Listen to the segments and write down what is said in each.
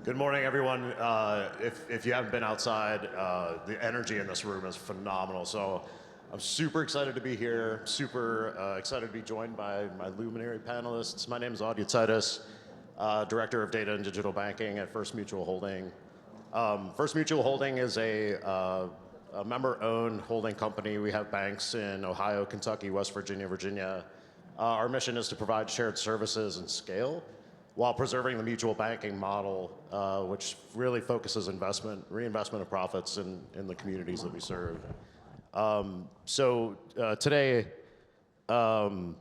Good morning, everyone. If you haven't been outside, the energy in this room is phenomenal. So I'm super excited to be here, super excited to be joined by my luminary panelists. My name is Jucaitis, Director of Data and Digital Banking at First Mutual Holding. First Mutual Holding is a member-owned holding company. We have banks in Ohio, Kentucky, West Virginia, Virginia. Our mission is to provide shared services and scale while preserving the mutual banking model, which really focuses reinvestment of profits in the communities that we serve. Today, we're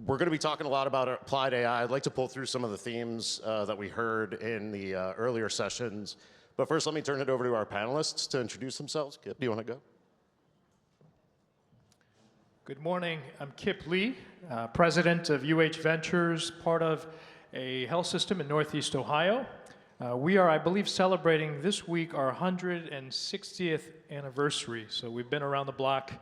going to be talking a lot about applied AI. I'd like to pull through some of the themes that we heard in the earlier sessions. But first, let me turn it over to our panelists to introduce themselves. Kip, do you want to go? Good morning. I'm Kip Lee, president of UH Ventures, part of a health system in Northeast Ohio. We are, I believe, celebrating this week our 160th anniversary. So we've been around the block,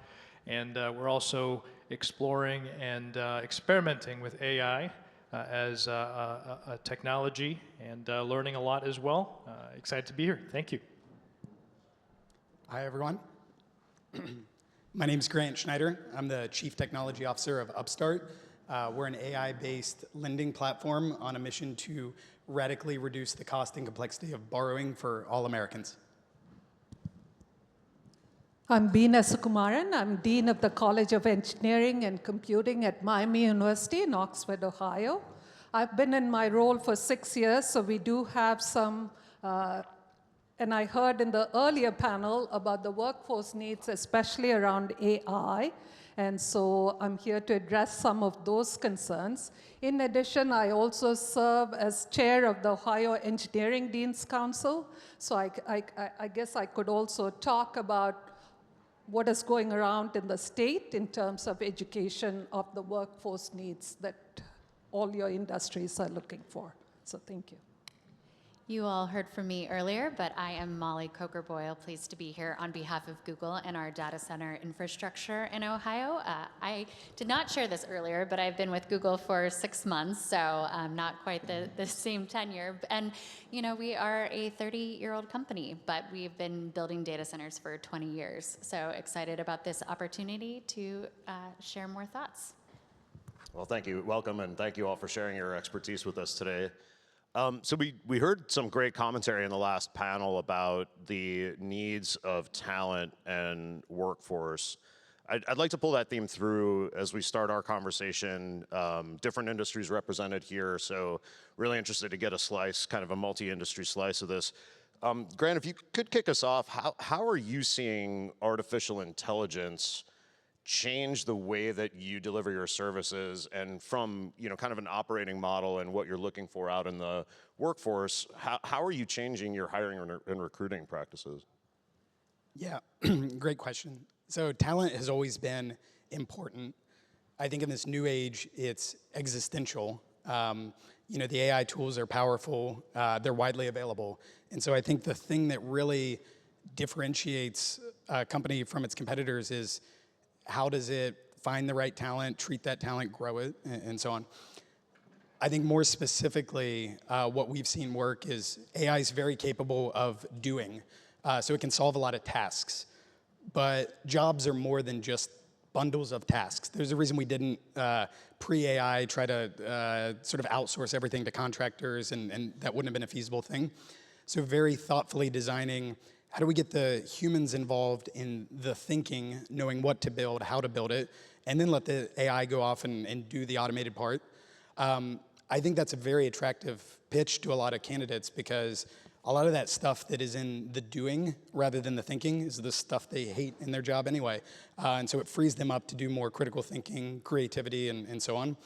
and we're also exploring and experimenting with AI as a technology and learning a lot as well. Excited to be here. Thank you. Hi, everyone. My name is Schneider. I'm the Chief Technology Officer of Upstart. We're an AI-based lending platform on a mission to radically reduce the cost and complexity of borrowing for all Americans. I'm Beena Sukumaran. I'm Dean of the College of Engineering and Computing at Miami University in Oxford, Ohio. I've been in my role for 6 years, so we do have some and I heard in the earlier panel about the workforce needs, especially around AI. And so I'm here to address some of those concerns. In addition, I also serve as chair of the Ohio Engineering Deans Council. So I guess I could also talk about what is going around in the state in terms of education of the workforce needs that all your industries are looking for. So thank you. You all heard from me earlier, but I am Molly Kocour Boyle, pleased to be here on behalf of Google and our data center infrastructure in Ohio. I did not share this earlier, but I've been with Google for 6 months, so not quite the same tenure. And you know, we are a 30-year-old company, but we've been building data centers for 20 years. So excited about this opportunity to share more thoughts. Well, thank you. Welcome, and thank you all for sharing your expertise with us today. So we heard some great commentary in the last panel about the needs of talent and workforce. I'd like to pull that theme through as we start our conversation. Different industries represented here, so really interested to get a slice, kind of a multi-industry slice of this. Grant, if you could kick us off, how are you seeing artificial intelligence change the way that you deliver your services, and from kind of an operating model and what you're looking for out in the workforce, how are you changing your hiring and recruiting practices? Yeah, great question. So talent has always been important. I think in this new age, it's existential. The AI tools are powerful, they're widely available. And so I think the thing that really differentiates a company from its competitors is how does it find the right talent, treat that talent, grow it, and so on. I think more specifically, what we've seen work is AI is very capable of doing, so it can solve a lot of tasks. But jobs are more than just bundles of tasks. There's a reason we didn't, pre-AI, try to sort of outsource everything to contractors, and that wouldn't have been a feasible thing. So very thoughtfully designing, how do we get the humans involved in the thinking, knowing what to build, how to build it, and then let the AI go off and do the automated part. I think that's a very attractive pitch to a lot of candidates, because a lot of that stuff that is in the doing rather than the thinking is the stuff they hate in their job anyway. And so it frees them up to do more critical thinking, creativity, and so on.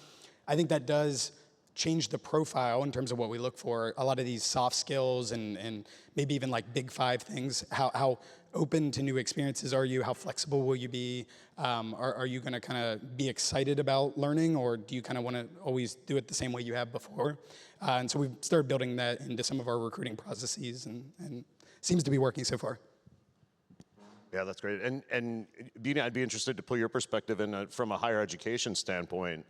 I think that does change the profile in terms of what we look for. A lot of these soft skills and maybe even like big five things. How open to new experiences are you? How flexible will you be? Are you going to kind of be excited about learning, or do you kind of want to always do it the same way you have before? And so we've started building that into some of our recruiting processes, and seems to be working so far. Yeah, that's great. And Beena, I'd be interested to pull your perspective in from a higher education standpoint.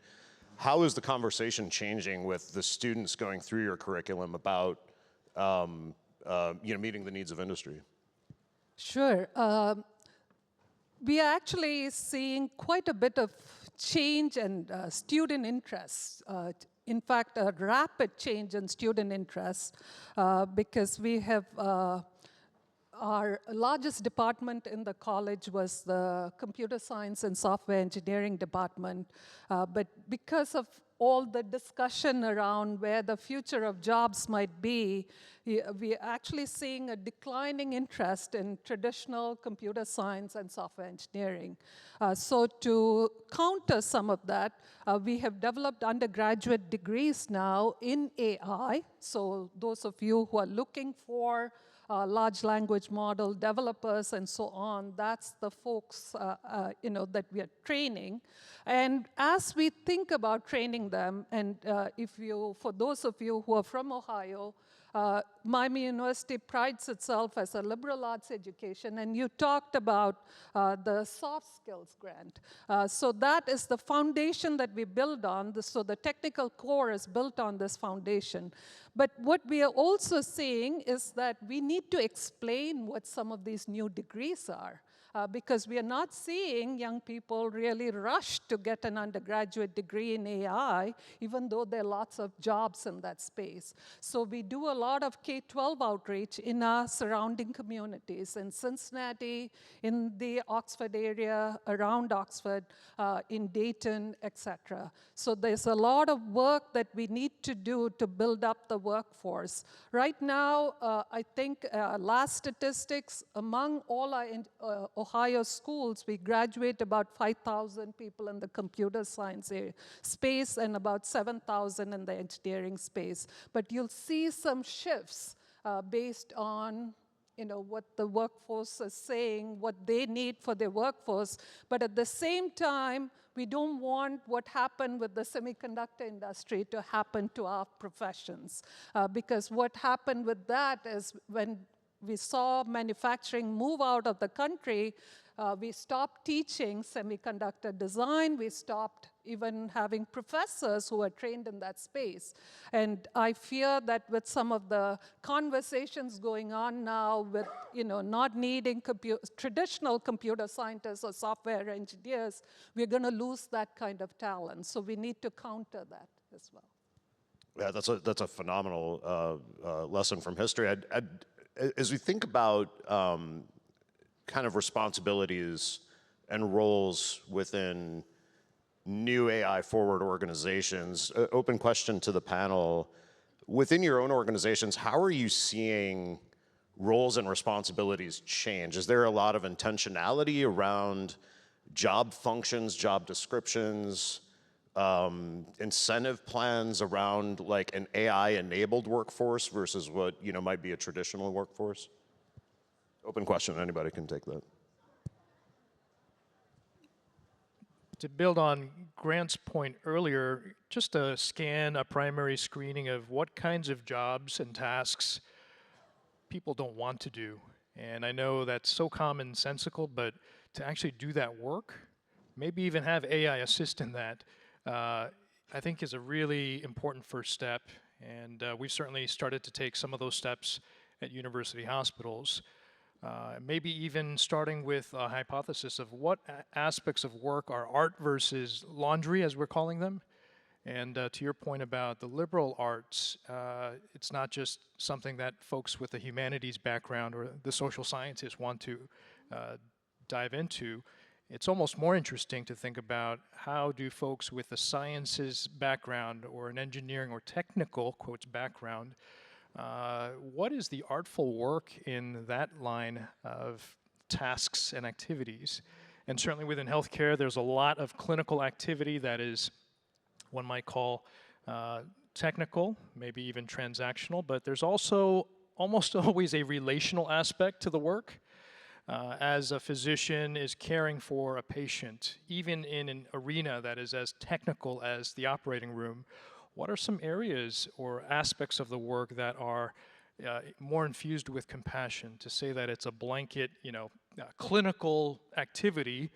How is the conversation changing with the students going through your curriculum about meeting the needs of industry? Sure. We are actually seeing quite a bit of change and student interest. In fact, a rapid change in student interest because we have our largest department in the college was the computer science and software engineering department. But because of all the discussion around where the future of jobs might be, we are actually seeing a declining interest in traditional computer science and software engineering. So to counter some of that, we have developed undergraduate degrees now in AI. So those of you who are looking for large language model developers and so on, that's the folks that we are training. And as we think about training them, and for those of you who are from Ohio, Miami University prides itself as a liberal arts education, and you talked about the soft skills grant. So that is the foundation that we build on. So the technical core is built on this foundation. But what we are also seeing is that we need to explain what some of these new degrees are. Because we are not seeing young people really rush to get an undergraduate degree in AI, even though there are lots of jobs in that space. So we do a lot of K-12 outreach in our surrounding communities, in Cincinnati, in the Oxford area, around Oxford, in Dayton, et cetera. So there's a lot of work that we need to do to build up the workforce. Right now, I think last statistics, among all our Ohio schools, we graduate about 5,000 people in the computer science space and about 7,000 in the engineering space. But you'll see some shifts based on what the workforce is saying, what they need for their workforce. But at the same time, we don't want what happened with the semiconductor industry to happen to our professions. Because what happened with that is when we saw manufacturing move out of the country, we stopped teaching semiconductor design. We stopped even having professors who are trained in that space. And I fear that with some of the conversations going on now with not needing traditional computer scientists or software engineers, we're going to lose that kind of talent. So we need to counter that as well. Yeah, that's a phenomenal lesson from history. As we think about kind of responsibilities and roles within new AI-forward organizations, open question to the panel. Within your own organizations, how are you seeing roles and responsibilities change? Is there a lot of intentionality around job functions, job descriptions, incentive plans around like an AI-enabled workforce versus what might be a traditional workforce? Open question, anybody can take that. To build on Grant's point earlier, just a primary screening of what kinds of jobs and tasks people don't want to do. And I know that's so commonsensical, but to actually do that work, maybe even have AI assist in that, I think is a really important first step. And we've certainly started to take some of those steps at university hospitals. Maybe even starting with a hypothesis of what aspects of work are art versus laundry, as we're calling them. And to your point about the liberal arts, it's not just something that folks with a humanities background or the social scientists want to dive into. It's almost more interesting to think about how do folks with a sciences background or an engineering or technical, quotes, background, what is the artful work in that line of tasks and activities? And certainly within healthcare, there's a lot of clinical activity that is, one might call technical, maybe even transactional, but there's also almost always a relational aspect to the work. As a physician is caring for a patient, even in an arena that is as technical as the operating room, what are some areas or aspects of the work that are more infused with compassion? To say that it's a blanket, clinical activity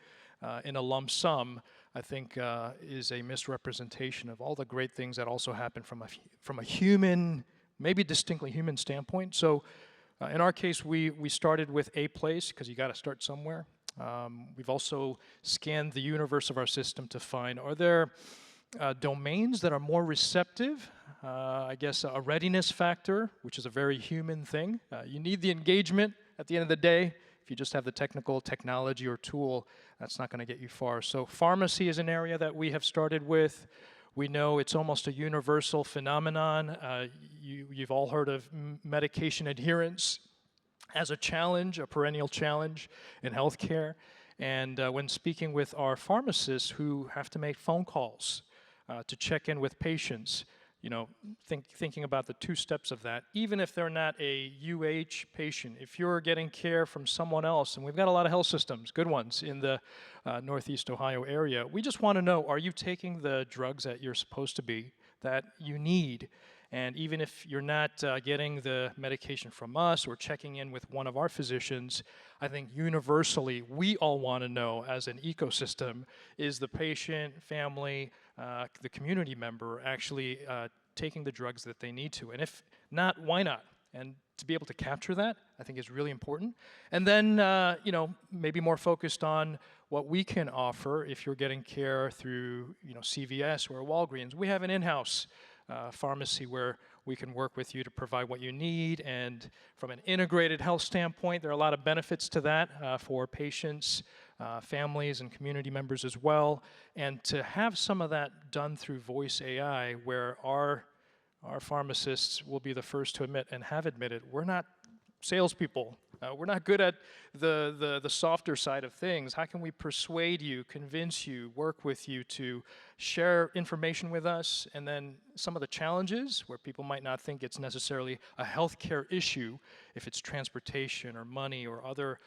in a lump sum, I think is a misrepresentation of all the great things that also happen from a human maybe distinctly human standpoint. So in our case, we started with a place, because you got to start somewhere. We've also scanned the universe of our system to find, are there domains that are more receptive? I guess a readiness factor, which is a very human thing. You need the engagement at the end of the day. If you just have the technology or tool, that's not going to get you far. So pharmacy is an area that we have started with. We know it's almost a universal phenomenon. You've all heard of medication adherence as a challenge, a perennial challenge in healthcare. And when speaking with our pharmacists who have to make phone calls to check in with patients, you know, thinking about the two steps of that, even if they're not a UH patient, if you're getting care from someone else, and we've got a lot of health systems, good ones, in the Northeast Ohio area, we just want to know, are you taking the drugs that you're supposed to be, that you need? And even if you're not getting the medication from us or checking in with one of our physicians, I think universally we all want to know as an ecosystem, is the patient, family, the community member actually taking the drugs that they need to? And if not, why not? And to be able to capture that, I think is really important. And then, you know, maybe more focused on what we can offer if you're getting care through, you know, CVS or Walgreens. We have an in-house pharmacy where we can work with you to provide what you need. And from an integrated health standpoint, there are a lot of benefits to that for patients, families, and community members as well. And to have some of that done through voice AI, where our pharmacists will be the first to admit, and have admitted, we're not salespeople. We're not good at the softer side of things. How can we persuade you, convince you, work with you to share information with us? And then some of the challenges where people might not think it's necessarily a healthcare issue, if it's transportation or money or other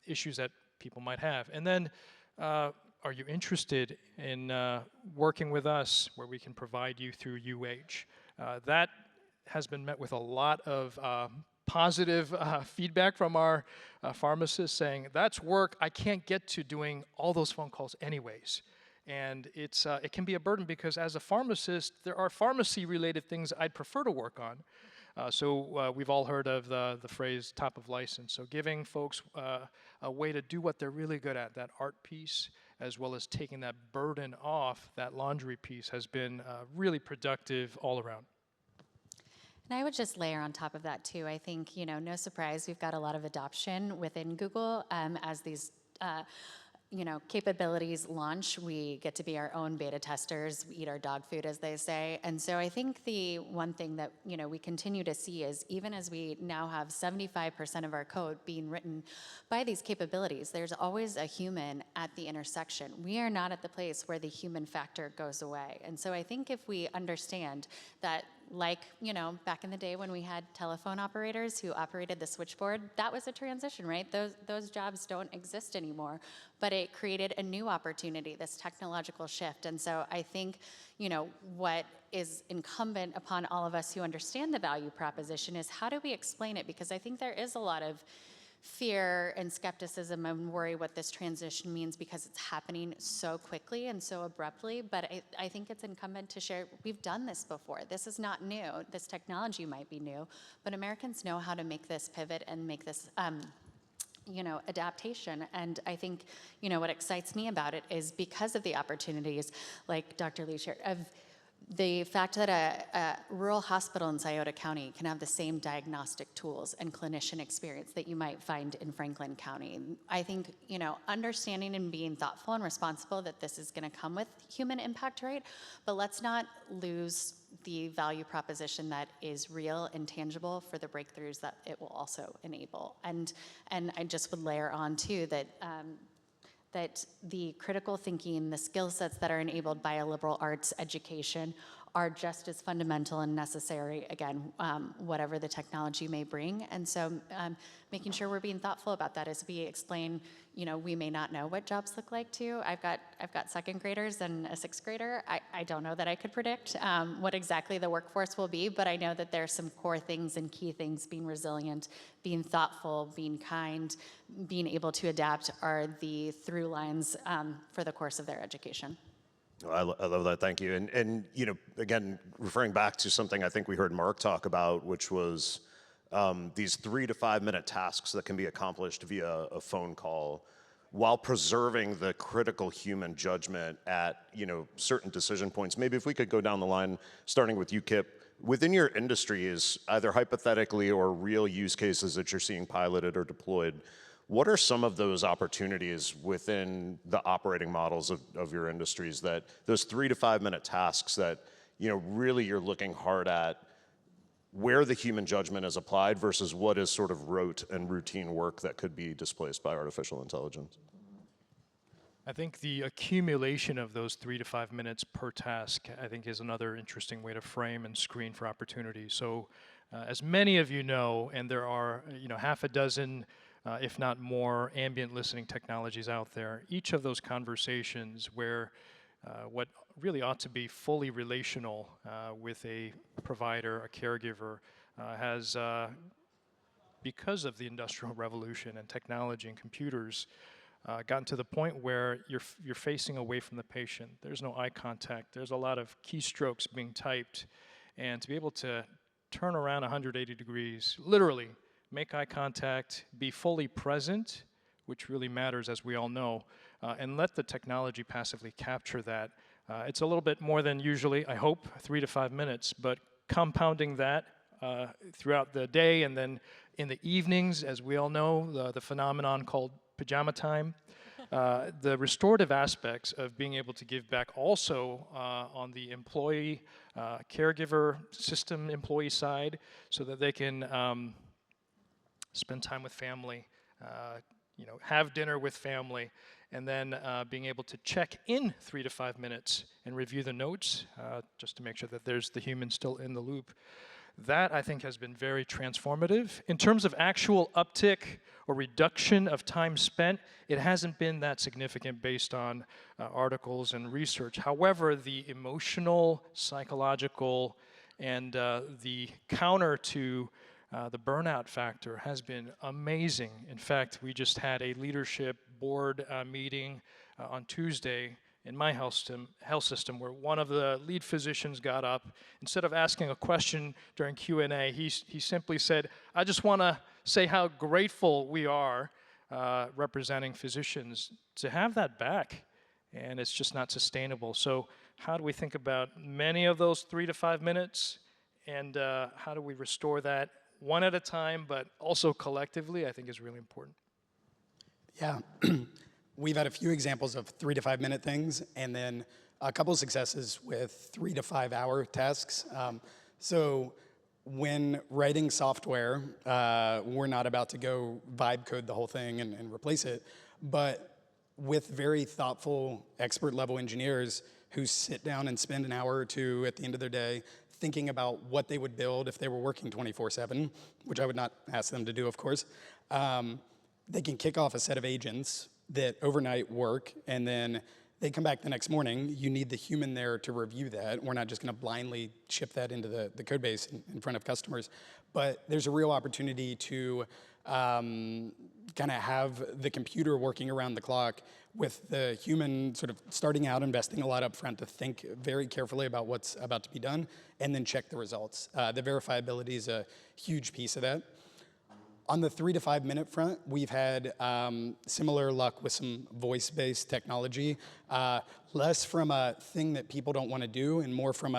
issues that people might have. And then, are you interested in working with us where we can provide you through UH? That has been met with a lot of positive feedback from our pharmacists saying, that's work I can't get to doing all those phone calls anyways. And it can be a burden because as a pharmacist, there are pharmacy-related things I'd prefer to work on. So we've all heard of the phrase top of license. So giving folks a way to do what they're really good at, that art piece, as well as taking that burden off, that laundry piece, has been really productive all around. And I would just layer on top of that too. I think, you know, no surprise, we've got a lot of adoption within Google as these you know, capabilities launch. We get to be our own beta testers. We eat our dog food, as they say. And so I think the one thing that, you know, we continue to see is even as we now have 75% of our code being written by these capabilities, there's always a human at the intersection. We are not at the place where the human factor goes away. And so I think if we understand that, like, you know, back in the day when we had telephone operators who operated the switchboard, that was a transition, right? Those jobs don't exist anymore, but it created a new opportunity, this technological shift. And so I think, you know, what is incumbent upon all of us who understand the value proposition is how do we explain it? Because I think there is a lot of fear and skepticism and worry what this transition means because it's happening so quickly and so abruptly. But I think it's incumbent to share, we've done this before. This is not new. This technology might be new, but Americans know how to make this pivot and make this you know, adaptation. And I think, you know, what excites me about it is because of the opportunities, like Dr. Lee shared, of the fact that a rural hospital in Scioto County can have the same diagnostic tools and clinician experience that you might find in Franklin County. I think, you know, understanding and being thoughtful and responsible that this is going to come with human impact, right? But let's not lose the value proposition that is real and tangible for the breakthroughs that it will also enable. And I just would layer on too that that the critical thinking, the skill sets that are enabled by a liberal arts education are just as fundamental and necessary, again, whatever the technology may bring. And so making sure we're being thoughtful about that as we explain, you know, we may not know what jobs look like too. I've got second graders and a sixth grader. I don't know that I could predict what exactly the workforce will be, but I know that there's some core things and key things: being resilient, being thoughtful, being kind, being able to adapt are the through lines for the course of their education. I love that. Thank you. And you know, again, referring back to something I think we heard Mark talk about, which was these 3 to 5 minute tasks that can be accomplished via a phone call, while preserving the critical human judgment at certain decision points. Maybe if we could go down the line, starting with you, Kip. Within your industries, either hypothetically or real use cases that you're seeing piloted or deployed, what are some of those opportunities within the operating models of your industries, that those 3 to 5 minute tasks that really you're looking hard at, where the human judgment is applied versus what is sort of rote and routine work that could be displaced by artificial intelligence? I think the accumulation of those 3 to 5 minutes per task, I think, is another interesting way to frame and screen for opportunity. So, as many of you know, and there are half a dozen, if not more, ambient listening technologies out there. Each of those conversations where what really ought to be fully relational with a provider, a caregiver, has, because of the Industrial Revolution and technology and computers, gotten to the point where you're facing away from the patient. There's no eye contact. There's a lot of keystrokes being typed. And to be able to turn around 180 degrees, literally make eye contact, be fully present, which really matters, as we all know, and let the technology passively capture that. It's a little bit more than usually, I hope, 3 to 5 minutes, but compounding that throughout the day, and then in the evenings, as we all know, the phenomenon called pajama time. The restorative aspects of being able to give back also on the employee, caregiver, system employee side, so that they can spend time with family, have dinner with family, and then being able to check in 3 to 5 minutes and review the notes, just to make sure that there's the human still in the loop. That, I think, has been very transformative. In terms of actual uptick or reduction of time spent, it hasn't been that significant based on articles and research. However, the emotional, psychological, and the counter to the burnout factor has been amazing. In fact, we just had a leadership board meeting on Tuesday in my health system, where one of the lead physicians got up. Instead of asking a question during Q&A, he simply said, "I just want to say how grateful we are, representing physicians, to have that back, and it's just not sustainable." So how do we think about many of those 3 to 5 minutes, and how do we restore that one at a time, but also collectively, I think is really important. Yeah. We've had a few examples of 3 to 5 minute things, and then a couple successes with 3 to 5 hour tasks. So when writing software, we're not about to go vibe code the whole thing and replace it, but with very thoughtful expert level engineers who sit down and spend an hour or two at the end of their day thinking about what they would build if they were working 24/7, which I would not ask them to do, of course. They can kick off a set of agents that overnight work, and then they come back the next morning. You need the human there to review that. We're not just going to blindly ship that into the code base in front of customers. But there's a real opportunity to kind of have the computer working around the clock with the human sort of starting out, investing a lot up front to think very carefully about what's about to be done, and then check the results. The verifiability is a huge piece of that. On the 3 to 5 minute front, we've had similar luck with some voice-based technology, less from a thing that people don't want to do and more from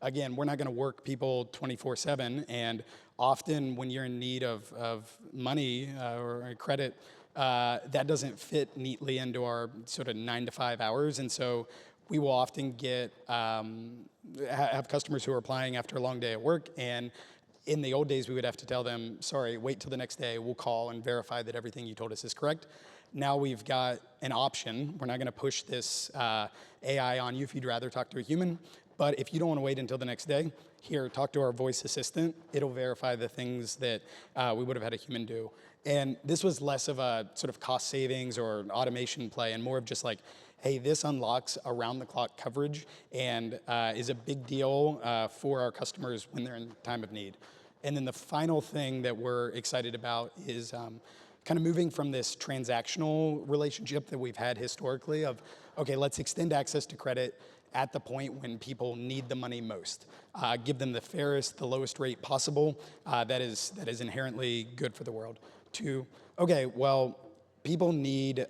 again, we're not going to work people 24/7, and often when you're in need of money or credit, that doesn't fit neatly into our sort of 9 to 5 hours, and so we will often get have customers who are applying after a long day at work, and in the old days, we would have to tell them, sorry, wait till the next day, we'll call and verify that everything you told us is correct. Now we've got an option. We're not gonna push this AI on you if you'd rather talk to a human, but if you don't wanna wait until the next day, here, talk to our voice assistant. It'll verify the things that we would have had a human do. And this was less of a sort of cost savings or an automation play and more of just like, hey, this unlocks around-the-clock coverage and is a big deal for our customers when they're in time of need. And then the final thing that we're excited about is kind of moving from this transactional relationship that we've had historically of, okay, let's extend access to credit, at the point when people need the money most. Give them the fairest, the lowest rate possible. That is inherently good for the world. 2, okay, well, people need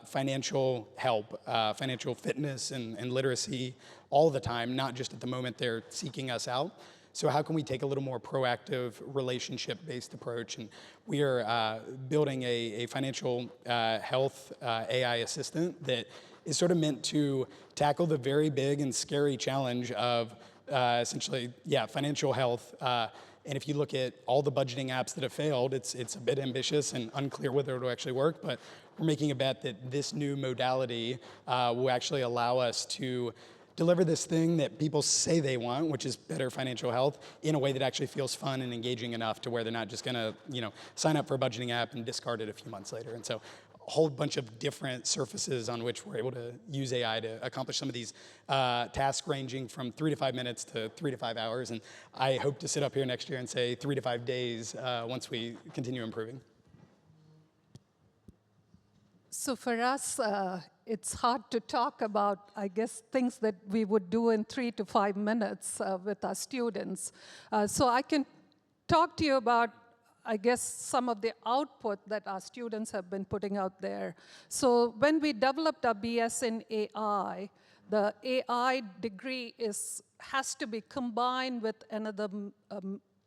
financial help, financial fitness and literacy all the time, not just at the moment they're seeking us out. So how can we take a little more proactive, relationship-based approach? And we are building a financial health AI assistant that is sort of meant to tackle the very big and scary challenge of essentially, financial health. And if you look at all the budgeting apps that have failed, it's a bit ambitious and unclear whether it'll actually work, but we're making a bet that this new modality will actually allow us to deliver this thing that people say they want, which is better financial health, in a way that actually feels fun and engaging enough to where they're not just gonna, sign up for a budgeting app and discard it a few months later. And so a whole bunch of different surfaces on which we're able to use AI to accomplish some of these tasks ranging from 3 to 5 minutes to 3 to 5 hours. And I hope to sit up here next year and say 3 to 5 days once we continue improving. So for us, it's hard to talk about, I guess, things that we would do in 3 to 5 minutes with our students. So I can talk to you about, I guess, some of the output that our students have been putting out there. So when we developed our BS in AI, the AI degree has to be combined with another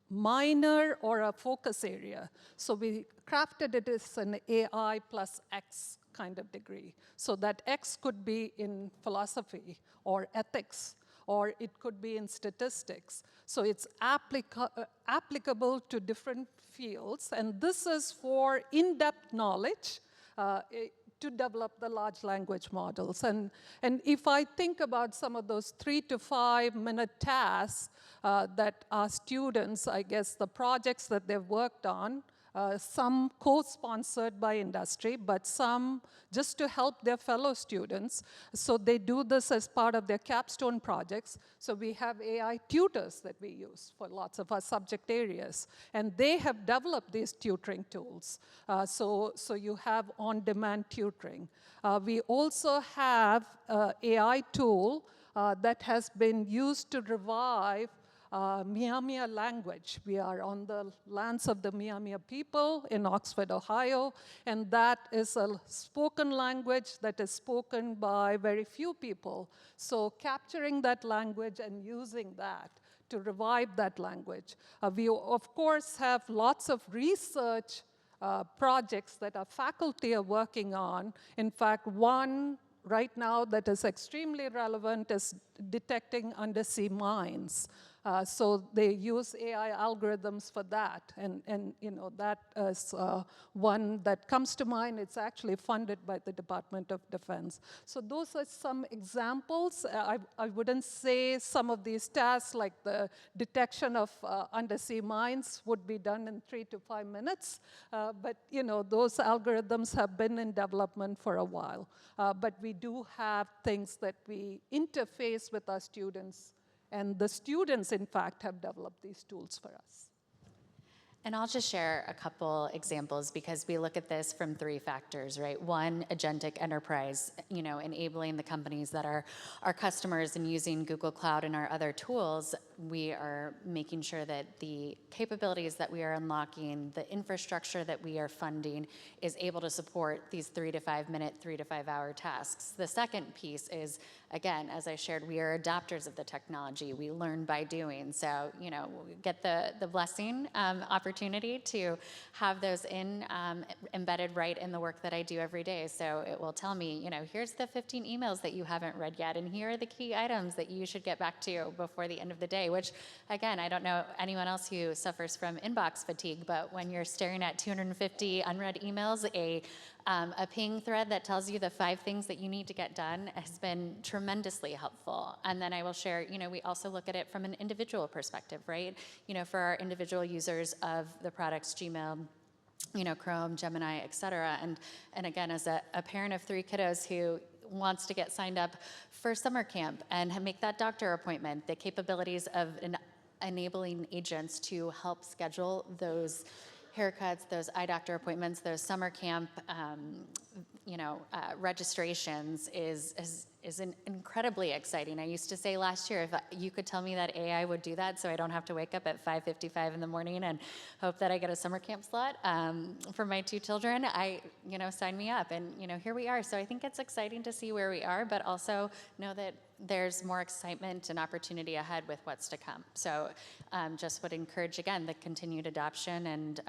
minor or a focus area. So we crafted it as an AI plus X kind of degree. So that X could be in philosophy or ethics, or it could be in statistics. So it's applicable to different fields, and this is for in-depth knowledge to develop the large language models. And if I think about some of those 3 to 5 minute tasks that our students, I guess the projects that they've worked on, some co-sponsored by industry, but some just to help their fellow students. So they do this as part of their capstone projects. So we have AI tutors that we use for lots of our subject areas. And they have developed these tutoring tools. So you have on-demand tutoring. We also have an AI tool that has been used to revive Miamia language. We are on the lands of the Miamia people in Oxford, Ohio, and that is a spoken language that is spoken by very few people. So capturing that language and using that to revive that language. We, of course, have lots of research projects that our faculty are working on. In fact, one right now that is extremely relevant is detecting undersea mines. So they use AI algorithms for that, and that is one that comes to mind. It's actually funded by the Department of Defense. So those are some examples. I wouldn't say some of these tasks, like the detection of undersea mines, would be done in 3 to 5 minutes, but those algorithms have been in development for a while. But we do have things that we interface with our students. And the students, in fact, have developed these tools for us. And I'll just share a couple examples because we look at this from 3 factors, right? One, agentic enterprise, enabling the companies that are our customers and using Google Cloud and our other tools. We are making sure that the capabilities that we are unlocking, the infrastructure that we are funding is able to support these 3 to 5 minute, 3 to 5 hour tasks. The second piece is, again, as I shared, we are adopters of the technology. We learn by doing. So, we get the blessing, opportunity to have those embedded right in the work that I do every day. So it will tell me, here's the 15 emails that you haven't read yet, and here are the key items that you should get back to before the end of the day, which, again, I don't know anyone else who suffers from inbox fatigue, but when you're staring at 250 unread emails, a ping thread that tells you the 5 things that you need to get done has been tremendously helpful. And then I will share, we also look at it from an individual perspective, right? For our individual users of the products, Gmail, Chrome, Gemini, et cetera. And again, as a parent of 3 kiddos who wants to get signed up for summer camp and make that doctor appointment, the capabilities of enabling agents to help schedule those haircuts, those eye doctor appointments, those summer camp, registrations is incredibly exciting. I used to say last year, if you could tell me that AI would do that so I don't have to wake up at 5:55 in the morning and hope that I get a summer camp slot for my 2 children, sign me up. And, here we are. So I think it's exciting to see where we are, but also know that there's more excitement and opportunity ahead with what's to come. So just would encourage, again, the continued adoption and,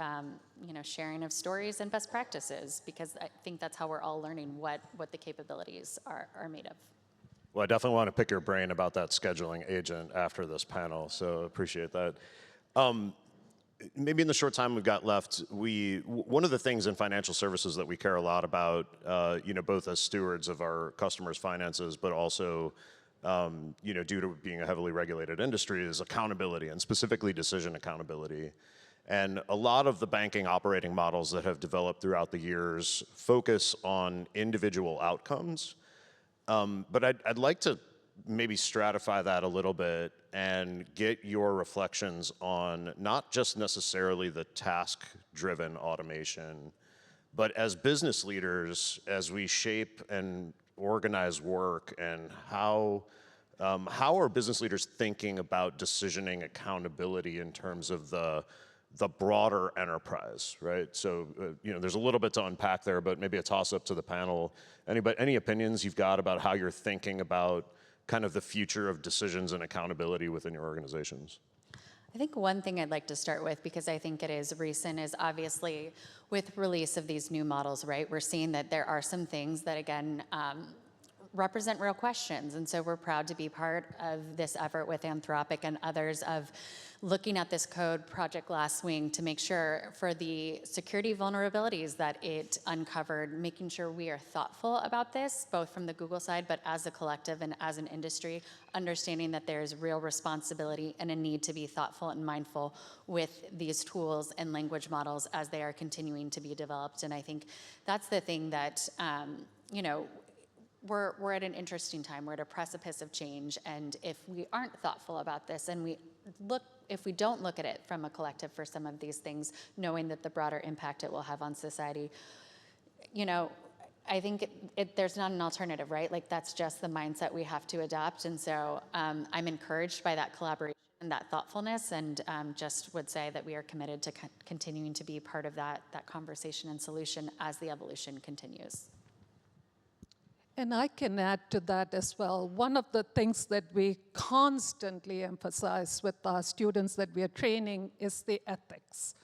sharing of stories and best practices, because I think that's how we're all learning what the capabilities are made of. Well, I definitely want to pick your brain about that scheduling agent after this panel, so appreciate that. Maybe in the short time we've got left, one of the things in financial services that we care a lot about, both as stewards of our customers' finances, but also, due to being a heavily regulated industry, is accountability, and specifically decision accountability. And a lot of the banking operating models that have developed throughout the years focus on individual outcomes. But I'd like to maybe stratify that a little bit and get your reflections on not just necessarily the task-driven automation, but as business leaders, as we shape and organize work, and how are business leaders thinking about decisioning accountability in terms of the broader enterprise, right? So, there's a little bit to unpack there, but maybe a toss-up to the panel. Any opinions you've got about how you're thinking about kind of the future of decisions and accountability within your organizations? I think one thing I'd like to start with, because I think it is recent, is obviously with release of these new models, right? We're seeing that there are some things that, again, represent real questions. And so we're proud to be part of this effort with Anthropic and others of looking at this code, Project Glasswing, to make sure for the security vulnerabilities that it uncovered, making sure we are thoughtful about this, both from the Google side, but as a collective and as an industry, understanding that there's real responsibility and a need to be thoughtful and mindful with these tools and language models as they are continuing to be developed. And I think that's the thing that, we're at an interesting time. We're at a precipice of change, and if we aren't thoughtful about this, and if we don't look at it from a collective for some of these things, knowing that the broader impact it will have on society, I think there's not an alternative, right? Like, that's just the mindset we have to adopt. And so I'm encouraged by that collaboration and that thoughtfulness, and just would say that we are committed to continuing to be part of that conversation and solution as the evolution continues. And I can add to that as well. One of the things that we constantly emphasize with our students that we are training is the ethics.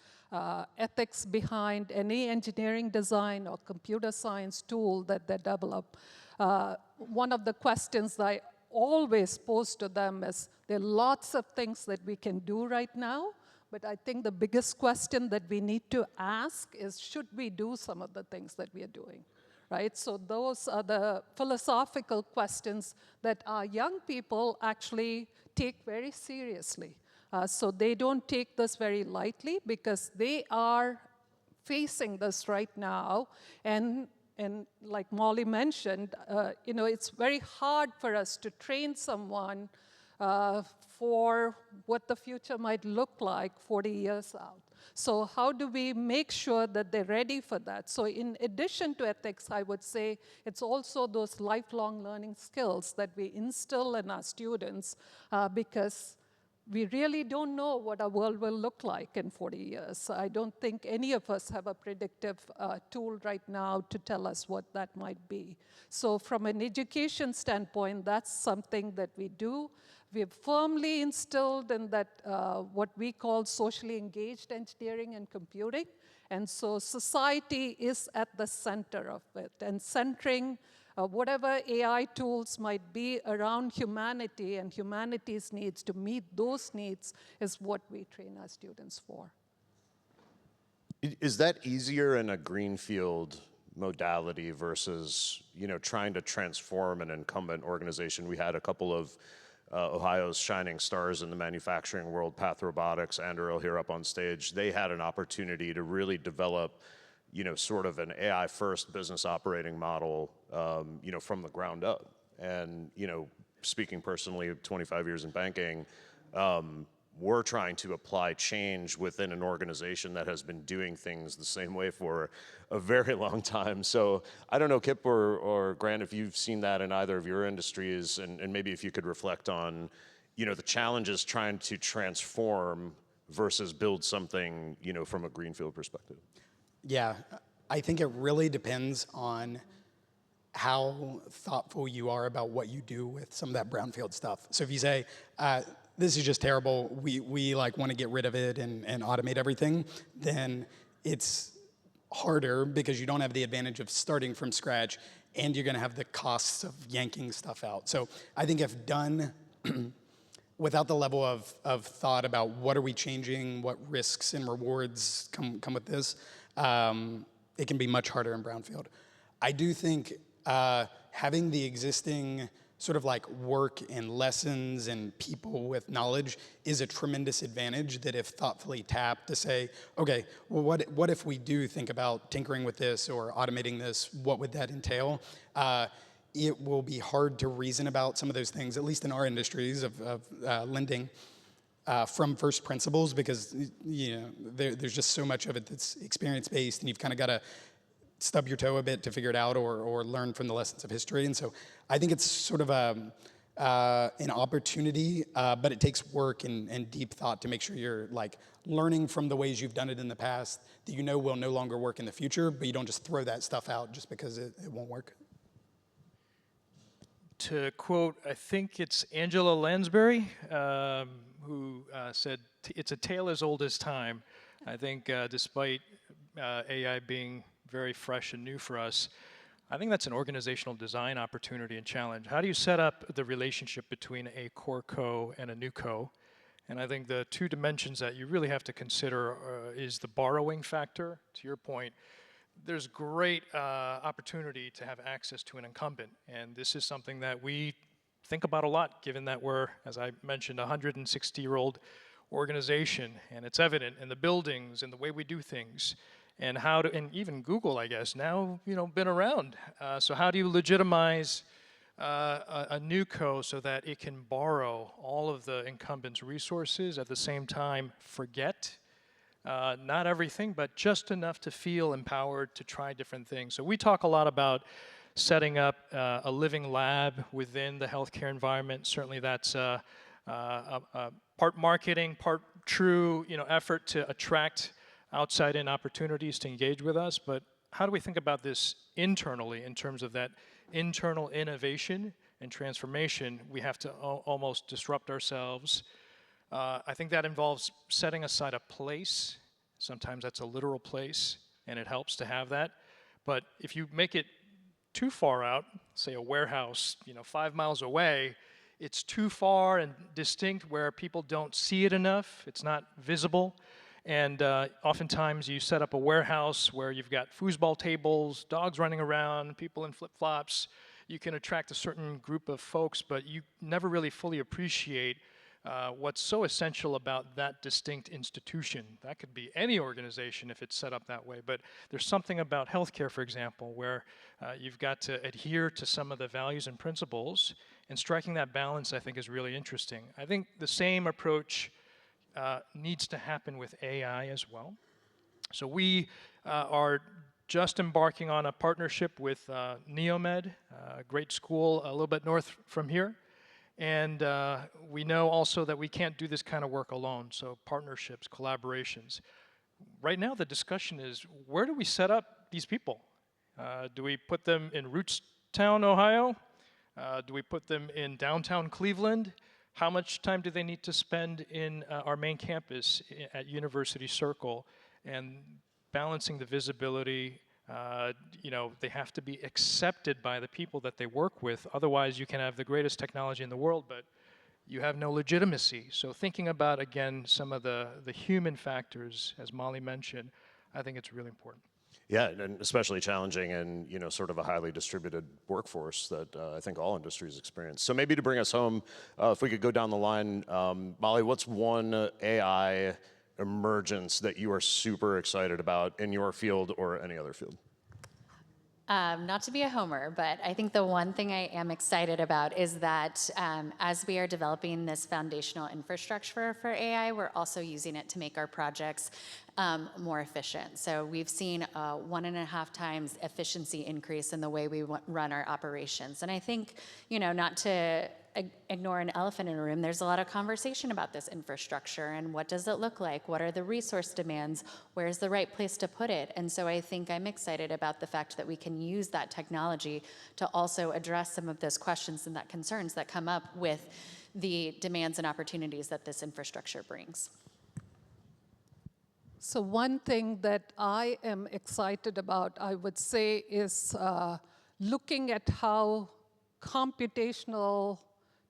Ethics behind any engineering design or computer science tool that they develop. One of the questions that I always pose to them is, there are lots of things that we can do right now, but I think the biggest question that we need to ask is, should we do some of the things that we are doing? Right? So those are the philosophical questions that our young people actually take very seriously. So they don't take this very lightly, because they are facing this right now. And like Molly mentioned, it's very hard for us to train someone for what the future might look like 40 years out. So how do we make sure that they're ready for that? So in addition to ethics, I would say it's also those lifelong learning skills that we instill in our students, because we really don't know what our world will look like in 40 years. I don't think any of us have a predictive tool right now to tell us what that might be. So from an education standpoint, that's something that we do. We've firmly instilled in that what we call socially engaged engineering and computing. And so society is at the center of it, and centering whatever AI tools might be around humanity and humanity's needs to meet those needs is what we train our students for. Is that easier in a greenfield modality versus, trying to transform an incumbent organization? We had a couple of Ohio's shining stars in the manufacturing world, Path Robotics, and Earl here up on stage. They had an opportunity to really develop, sort of an AI-first business operating model, from the ground up. And, speaking personally, 25 years in banking, we're trying to apply change within an organization that has been doing things the same way for a very long time. So I don't know, Kip or Grant, if you've seen that in either of your industries, and maybe if you could reflect on, the challenges trying to transform versus build something, from a greenfield perspective. Yeah, I think it really depends on how thoughtful you are about what you do with some of that brownfield stuff. So if you say, this is just terrible, we like want to get rid of it and automate everything, then it's harder because you don't have the advantage of starting from scratch, and you're gonna have the costs of yanking stuff out. So I think if done without the level of thought about what are we changing, what risks and rewards come with this, it can be much harder in brownfield. I do think having the existing sort of like work and lessons and people with knowledge is a tremendous advantage that if thoughtfully tapped to say, okay, well, what if we do think about tinkering with this or automating this, what would that entail? It will be hard to reason about some of those things, at least in our industries of lending, from first principles, because there's just so much of it that's experience-based, and you've kind of got to stub your toe a bit to figure it out or learn from the lessons of history. And so I think it's sort of an opportunity, but it takes work and deep thought to make sure you're like learning from the ways you've done it in the past that will no longer work in the future, but you don't just throw that stuff out just because it won't work. To quote, I think it's Angela Lansbury, who said, it's a tale as old as time. I think despite AI being very fresh and new for us, I think that's an organizational design opportunity and challenge. How do you set up the relationship between a core co and a new co? And I think the two dimensions that you really have to consider is the borrowing factor. To your point, there's great opportunity to have access to an incumbent, and this is something that we think about a lot, given that we're, as I mentioned, a 160-year-old organization, and it's evident in the buildings and the way we do things. And and even Google, I guess, now, been around. So how do you legitimize a new co so that it can borrow all of the incumbent's resources, at the same time forget, not everything, but just enough to feel empowered to try different things. So we talk a lot about setting up a living lab within the healthcare environment. Certainly that's part marketing, part true, effort to attract outside-in opportunities to engage with us, but how do we think about this internally in terms of that internal innovation and transformation? We have to almost disrupt ourselves. I think that involves setting aside a place. Sometimes that's a literal place, and it helps to have that. But if you make it too far out, say a warehouse, 5 miles away, it's too far and distinct where people don't see it enough. It's not visible. And oftentimes you set up a warehouse where you've got foosball tables, dogs running around, people in flip-flops. You can attract a certain group of folks, but you never really fully appreciate what's so essential about that distinct institution. That could be any organization if it's set up that way, but there's something about healthcare, for example, where you've got to adhere to some of the values and principles, and striking that balance, I think, is really interesting. I think the same approach needs to happen with AI as well. So we are just embarking on a partnership with Neomed, a great school a little bit north from here. And we know also that we can't do this kind of work alone, so partnerships, collaborations. Right now the discussion is, where do we set up these people? Do we put them in Rootstown, Ohio? Do we put them in downtown Cleveland? How much time do they need to spend in our main campus at University Circle? And balancing the visibility, they have to be accepted by the people that they work with. Otherwise, you can have the greatest technology in the world, but you have no legitimacy. So thinking about, again, some of the human factors, as Molly mentioned, I think it's really important. Yeah, and especially challenging in sort of a highly distributed workforce that I think all industries experience. So maybe to bring us home, if we could go down the line, Molly, what's one AI emergence that you are super excited about in your field or any other field? Not to be a homer, but I think the one thing I am excited about is that as we are developing this foundational infrastructure for AI, we're also using it to make our projects more efficient. So we've seen a 1.5 times efficiency increase in the way we run our operations. And I think, not to ignore an elephant in a room, there's a lot of conversation about this infrastructure and what does it look like? What are the resource demands? Where's the right place to put it? And so I think I'm excited about the fact that we can use that technology to also address some of those questions and that concerns that come up with the demands and opportunities that this infrastructure brings. So one thing that I am excited about, I would say, is looking at how computational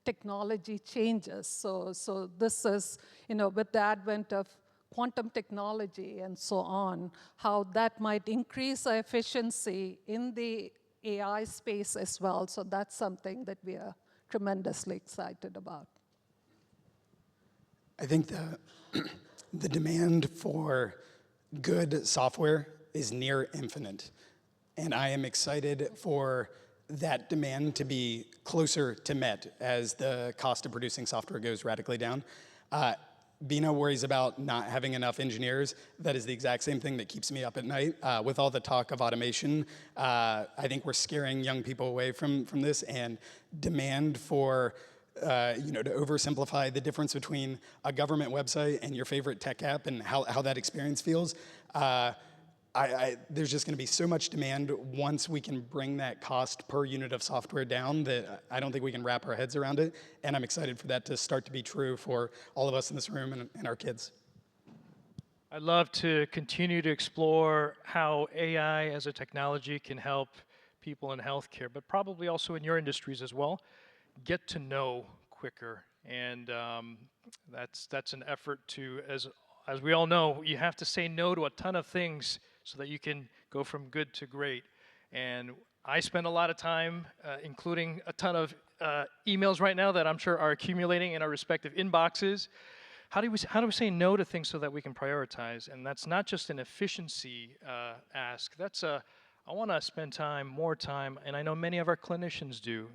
technology changes. So this is, with the advent of quantum technology and so on, how that might increase our efficiency in the AI space as well. So that's something that we are tremendously excited about. I think the demand for good software is near infinite. And I am excited for that demand to be closer to met as the cost of producing software goes radically down. Beena worries about not having enough engineers. That is the exact same thing that keeps me up at night. With all the talk of automation, I think we're scaring young people away from this, and demand for to oversimplify the difference between a government website and your favorite tech app and how that experience feels. There's just going to be so much demand once we can bring that cost per unit of software down that I don't think we can wrap our heads around it. And I'm excited for that to start to be true for all of us in this room and our kids. I'd love to continue to explore how AI as a technology can help people in healthcare, but probably also in your industries as well, get to know quicker. And that's an effort to, as we all know, you have to say no to a ton of things so that you can go from good to great. And I spend a lot of time, including a ton of emails right now that I'm sure are accumulating in our respective inboxes. How do we say no to things so that we can prioritize? And that's not just an efficiency ask. That's I want to spend more time, and I know many of our clinicians do,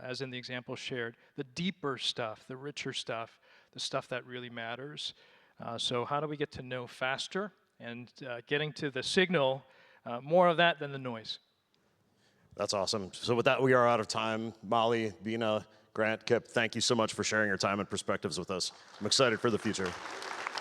as in the example shared, the deeper stuff, the richer stuff, the stuff that really matters. So how do we get to know faster and getting to the signal, more of that than the noise? That's awesome. So with that, we are out of time. Molly, Beena, Grant, Kip, thank you so much for sharing your time and perspectives with us. I'm excited for the future.